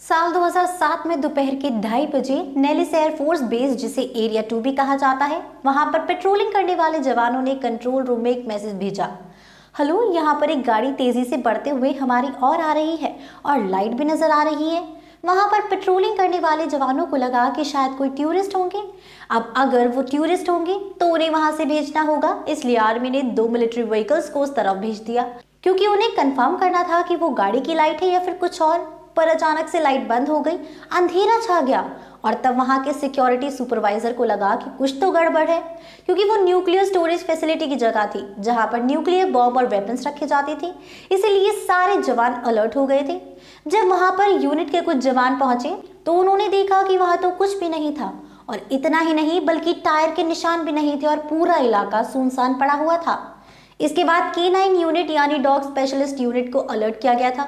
साल 2007 में दोपहर के 2:30 बजे नेलिस एयरफोर्स बेस, जिसे एरिया 2 भी कहा जाता है, वहां पर पेट्रोलिंग करने वाले जवानों ने कंट्रोल रूम में एक मैसेज भेजा। हेलो, यहाँ पर एक गाड़ी तेजी से बढ़ते हुए हमारी ओर आ रही है और लाइट भी नजर आ रही है। वहां पर पेट्रोलिंग करने वाले जवानों को लगा कि शायद कोई टूरिस्ट होंगे। अब अगर वो टूरिस्ट होंगे तो उन्हें वहां से भेजना होगा, इसलिए आर्मी ने 2 मिलिट्री व्हीकल्स को उस तरफ भेज दिया, क्योंकि उन्हें कंफर्म करना था कि वो गाड़ी की लाइट है या फिर कुछ और। पर अचानक से लाइट बंद हो गई, अंधेरा छा गया और तब वहां के सिक्योरिटी सुपरवाइजर को लगा कि कुछ तो गड़बड़ है, क्योंकि वो न्यूक्लियर स्टोरेज फैसिलिटी की जगह थी जहां पर न्यूक्लियर बॉम्ब और वेपन्स रखे जाते थे। इसीलिए सारे जवान अलर्ट हो गए थे। जब वहां पर यूनिट के कुछ जवान पहुंचे तो उन्होंने देखा कि वहां तो कुछ भी नहीं था, और इतना ही नहीं बल्कि टायर के निशान भी नहीं थे और पूरा इलाका सुनसान पड़ा हुआ था। इसके बाद K9 यूनिट यानी डॉग स्पेशलिस्ट यूनिट को अलर्ट किया गया था,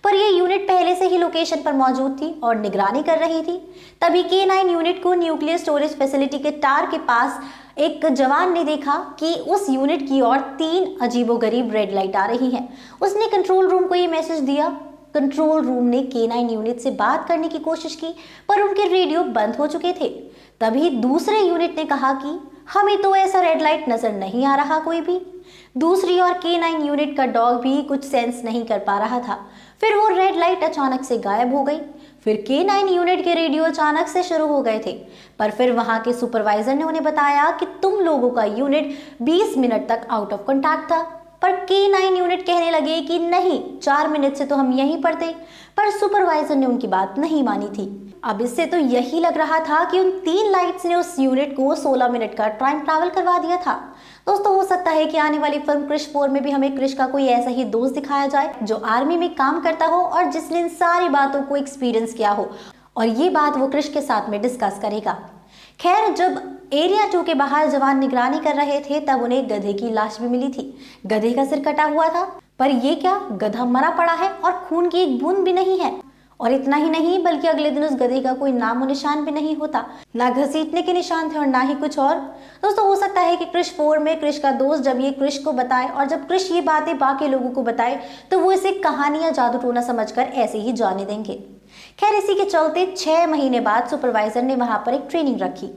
पर यह यूनिट पहले से ही लोकेशन पर मौजूद थी और निगरानी कर रही थी। तभी K9 यूनिट को न्यूक्लियर स्टोरेज फैसिलिटी के टार के पास एक जवान ने देखा कि उस यूनिट की ओर 3 अजीबोगरीब रेड लाइट आ रही है। उसने कंट्रोल रूम को ये मैसेज दिया। कंट्रोल रूम ने K9 यूनिट से बात करने की कोशिश की, पर उनके रेडियो बंद हो चुके थे। तभी दूसरे यूनिट ने कहा कि हमें तो ऐसा रेड लाइट नजर नहीं आ रहा कोई भी। दूसरी ओर K9 यूनिट का डॉग भी कुछ सेंस नहीं कर पा रहा था। फिर वो रेड लाइट अचानक से गायब हो गई। फिर K9 यूनिट के रेडियो अचानक से शुरू हो गए थे, पर फिर वहां के सुपरवाइजर ने उन्हें बताया कि तुम लोगों का यूनिट 20 मिनट तक आउट ऑफ कॉन्टैक्ट था। पर K9 यूनिट कहने लगे कि नहीं, 4 मिनट से तो हम यहीं पर थे। पर सुपरवाइजर ने उनकी बात नहीं मानी थी। अब इससे तो यही लग रहा था कि उन 3 लाइट्स ने उस यूनिट को 16 मिनट का टाइम ट्रैवल करवा दिया था। दोस्तों, हो सकता है कि आने वाली फिल्म क्रिश 4 में भी हमें क्रिश का कोई ऐसा ही दोस्त दिखाया जाए जो आर्मी में काम करता हो और जिसने इन सारी बातों को एक्सपीरियंस किया हो, और ये बात वो क्रिश के साथ में डिस्कस करेगा। खैर, जब एरिया 2 के बाहर जवान निगरानी कर रहे थे तब उन्हें गधे की लाश भी मिली थी। गधे का सिर कटा हुआ था, पर ये क्या, गधा मरा पड़ा है और खून की एक बूंद भी नहीं है। और इतना ही नहीं बल्कि अगले दिन उस गधे का कोई नामो निशान भी नहीं होता, ना घसीटने के निशान थे और ना ही कुछ और। दोस्तों, हो सकता है कि क्रिश 4 में क्रिश का दोस्त जब ये क्रिश को बताए और जब क्रिश ये बातें बाकी लोगों को बताए तो वो इसे कहानी या जादू टोना समझकर ऐसे ही जाने देंगे। खैर, इसी के चलते 6 महीने बाद सुपरवाइजर ने वहां पर एक ट्रेनिंग रखी।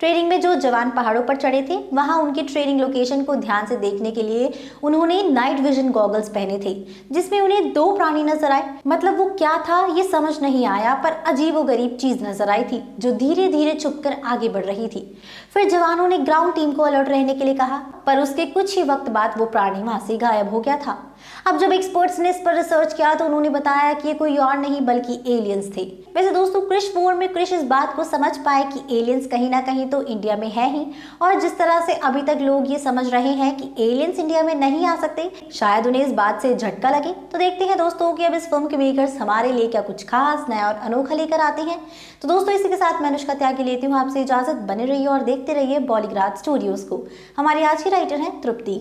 ट्रेनिंग में जो जवान पहाड़ों पर चढ़े थे वहां उनकी ट्रेनिंग लोकेशन को ध्यान से देखने के लिए उन्होंने नाइट विजन गॉगल्स पहने थे, जिसमें उन्हें 2 प्राणी नजर आए। मतलब वो क्या था ये समझ नहीं आया, पर अजीबोगरीब चीज नजर आई थी जो धीरे धीरे छुपकर आगे बढ़ रही थी। फिर जवानों ने ग्राउंड टीम को अलर्ट रहने के लिए कहा, पर उसके कुछ ही वक्त बाद वो प्राणी वहां से गायब हो गया था। अब जब एक्सपर्ट्स ने इस पर रिसर्च किया तो उन्होंने बताया कि ये कोई और नहीं बल्कि एलियंस थे। वैसे दोस्तों, क्रिश 4 में क्रिश इस बात को समझ पाए कि एलियंस कहीं ना कहीं तो इंडिया में है ही, और जिस तरह से अभी तक लोग ये समझ रहे हैं कि एलियंस इंडिया में नहीं आ सकते, शायद उन्हें इस बात से झटका लगे। तो देखते हैं दोस्तों कि अब इस फिल्म के मेकर्स हमारे लिए क्या कुछ खास, नया और अनोखा लेकर आते हैं। तो दोस्तों, इसी के साथ मैं अनुष्का त्यागी लेती हूँ आपसे इजाजत। बने रहिए और देखते रहिए बॉलीग्राज स्टूडियोज को। हमारी आज की राइटर है तृप्ति।